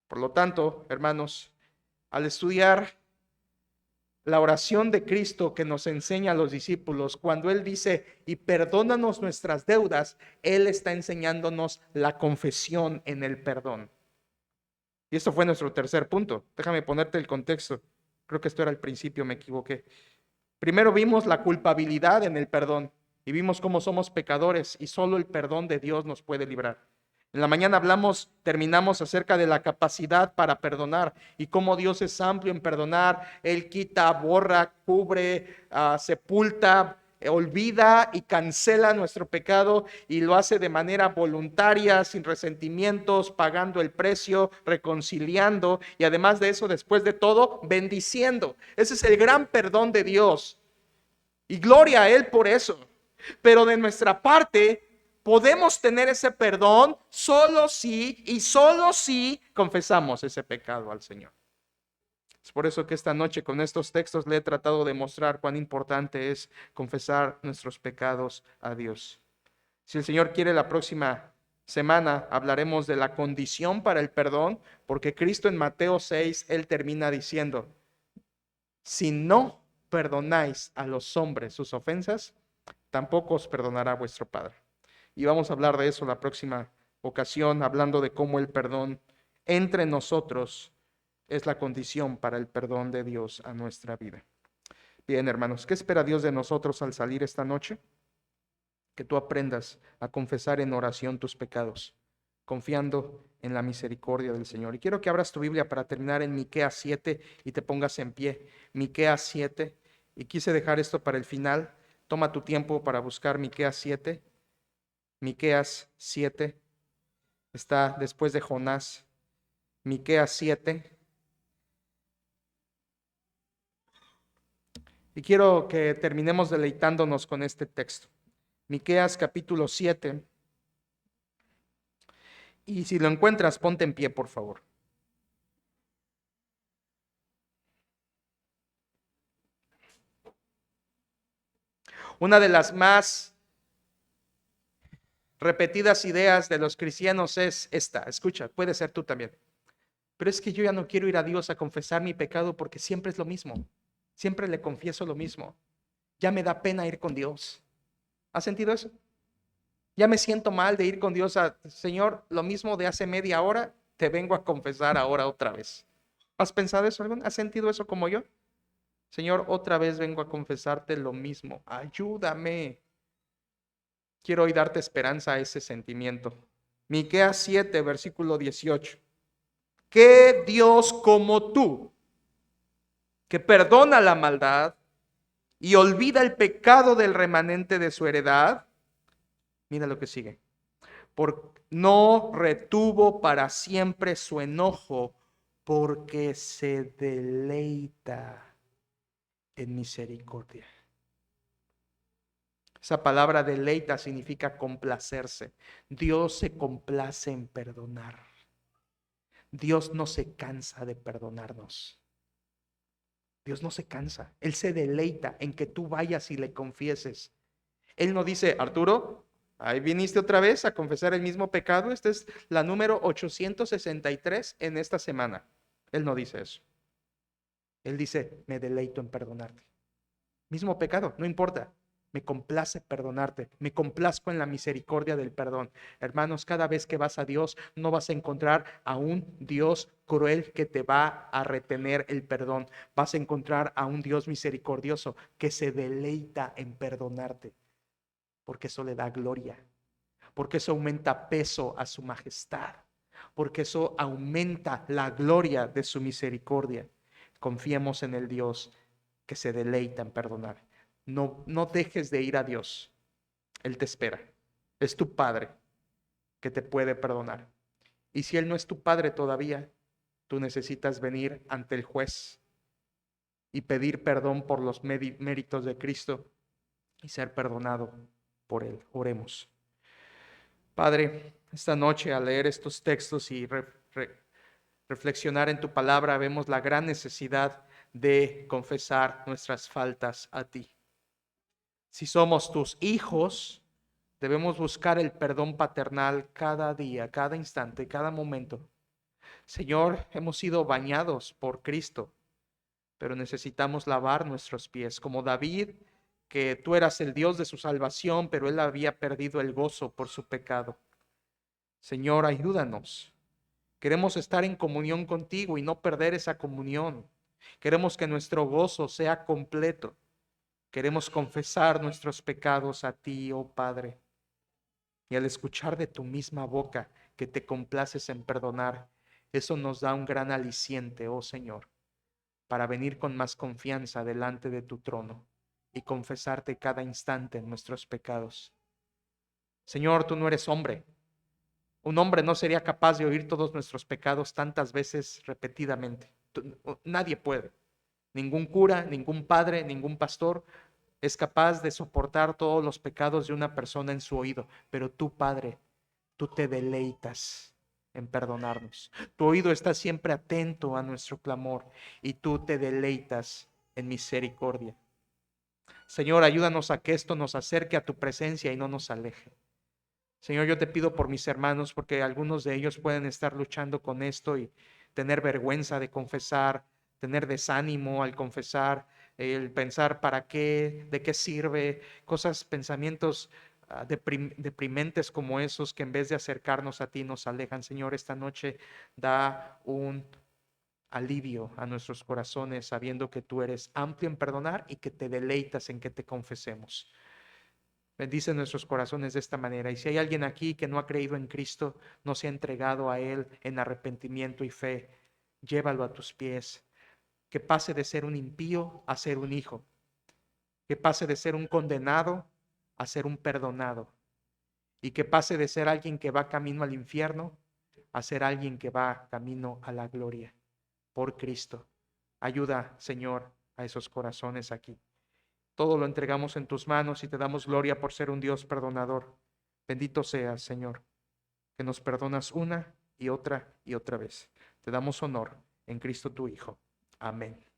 Por lo tanto, hermanos, al estudiar la oración de Cristo que nos enseña a los discípulos, cuando Él dice, y perdónanos nuestras deudas, Él está enseñándonos la confesión en el perdón. Y esto fue nuestro tercer punto. Déjame ponerte el contexto. Creo que esto era el principio, me equivoqué. Primero vimos la culpabilidad en el perdón y vimos cómo somos pecadores y solo el perdón de Dios nos puede librar. En la mañana terminamos acerca de la capacidad para perdonar y cómo Dios es amplio en perdonar. Él quita, borra, cubre, sepulta, olvida y cancela nuestro pecado y lo hace de manera voluntaria, sin resentimientos, pagando el precio, reconciliando y además de eso, después de todo, bendiciendo. Ese es el gran perdón de Dios y gloria a Él por eso. Pero de nuestra parte, Podemos tener ese perdón solo si y solo si confesamos ese pecado al Señor. Es por eso que esta noche con estos textos le he tratado de mostrar cuán importante es confesar nuestros pecados a Dios. Si el Señor quiere, la próxima semana hablaremos de la condición para el perdón, porque Cristo en Mateo 6, Él termina diciendo, si no perdonáis a los hombres sus ofensas, tampoco os perdonará vuestro Padre. Y vamos a hablar de eso la próxima ocasión, hablando de cómo el perdón entre nosotros es la condición para el perdón de Dios a nuestra vida. Bien, hermanos, ¿qué espera Dios de nosotros al salir esta noche? Que tú aprendas a confesar en oración tus pecados, confiando en la misericordia del Señor. Y quiero que abras tu Biblia para terminar en Miqueas 7 y te pongas en pie. Miqueas 7, y quise dejar esto para el final. Toma tu tiempo para buscar Miqueas 7. Miqueas 7 está después de Jonás. Miqueas 7. Y quiero que terminemos deleitándonos con este texto. Miqueas capítulo 7. Y si lo encuentras, ponte en pie, por favor. Una de las más repetidas ideas de los cristianos es esta. Escucha, puede ser tú también. Pero es que yo ya no quiero ir a Dios a confesar mi pecado porque siempre es lo mismo. Siempre le confieso lo mismo. Ya me da pena ir con Dios. ¿Has sentido eso? Ya me siento mal de ir con Dios a, Señor, lo mismo de hace media hora, te vengo a confesar ahora otra vez. ¿Has pensado eso? ¿Has sentido eso como yo? Señor, otra vez vengo a confesarte lo mismo. Ayúdame. Quiero hoy darte esperanza a ese sentimiento. Miqueas 7, versículo 18. ¿Qué Dios como tú, que perdona la maldad y olvida el pecado del remanente de su heredad? Mira lo que sigue. No retuvo para siempre su enojo, porque se deleita en misericordia. Esa palabra deleita significa complacerse. Dios se complace en perdonar. Dios no se cansa de perdonarnos. Dios no se cansa. Él se deleita en que tú vayas y le confieses. Él no dice, Arturo, ahí viniste otra vez a confesar el mismo pecado. Esta es la número 863 en esta semana. Él no dice eso. Él dice, me deleito en perdonarte. Mismo pecado, no importa. Me complace perdonarte, me complazco en la misericordia del perdón. Hermanos, cada vez que vas a Dios, no vas a encontrar a un Dios cruel que te va a retener el perdón. Vas a encontrar a un Dios misericordioso que se deleita en perdonarte, porque eso le da gloria, porque eso aumenta peso a su majestad, porque eso aumenta la gloria de su misericordia. Confiemos en el Dios que se deleita en perdonar. No dejes de ir a Dios. Él te espera. Es tu Padre que te puede perdonar. Y si Él no es tu Padre todavía, tú necesitas venir ante el juez y pedir perdón por los méritos de Cristo y ser perdonado por Él. Oremos. Padre, esta noche al leer estos textos y reflexionar en tu palabra, vemos la gran necesidad de confesar nuestras faltas a ti. Si somos tus hijos, debemos buscar el perdón paternal cada día, cada instante, cada momento. Señor, hemos sido bañados por Cristo, pero necesitamos lavar nuestros pies, como David, que tú eras el Dios de su salvación, pero él había perdido el gozo por su pecado. Señor, ayúdanos. Queremos estar en comunión contigo y no perder esa comunión. Queremos que nuestro gozo sea completo. Queremos confesar nuestros pecados a ti, oh Padre. Y al escuchar de tu misma boca que te complaces en perdonar, eso nos da un gran aliciente, oh Señor, para venir con más confianza delante de tu trono y confesarte cada instante nuestros pecados. Señor, tú no eres hombre. Un hombre no sería capaz de oír todos nuestros pecados tantas veces repetidamente. Nadie puede. Ningún cura, ningún padre, ningún pastor es capaz de soportar todos los pecados de una persona en su oído, pero tú, Padre, tú te deleitas en perdonarnos. Tu oído está siempre atento a nuestro clamor y tú te deleitas en misericordia. Señor, ayúdanos a que esto nos acerque a tu presencia y no nos aleje. Señor, yo te pido por mis hermanos, porque algunos de ellos pueden estar luchando con esto y tener vergüenza de confesar, tener desánimo al confesar, el pensar para qué, de qué sirve, pensamientos deprimentes como esos que en vez de acercarnos a ti nos alejan. Señor, esta noche da un alivio a nuestros corazones sabiendo que tú eres amplio en perdonar y que te deleitas en que te confesemos. Bendice nuestros corazones de esta manera. Y si hay alguien aquí que no ha creído en Cristo, no se ha entregado a Él en arrepentimiento y fe, llévalo a tus pies. Que pase de ser un impío a ser un hijo. Que pase de ser un condenado a ser un perdonado. Y que pase de ser alguien que va camino al infierno a ser alguien que va camino a la gloria. Por Cristo. Ayuda, Señor, a esos corazones aquí. Todo lo entregamos en tus manos y te damos gloria por ser un Dios perdonador. Bendito seas, Señor, que nos perdonas una y otra vez. Te damos honor en Cristo tu Hijo. Amén.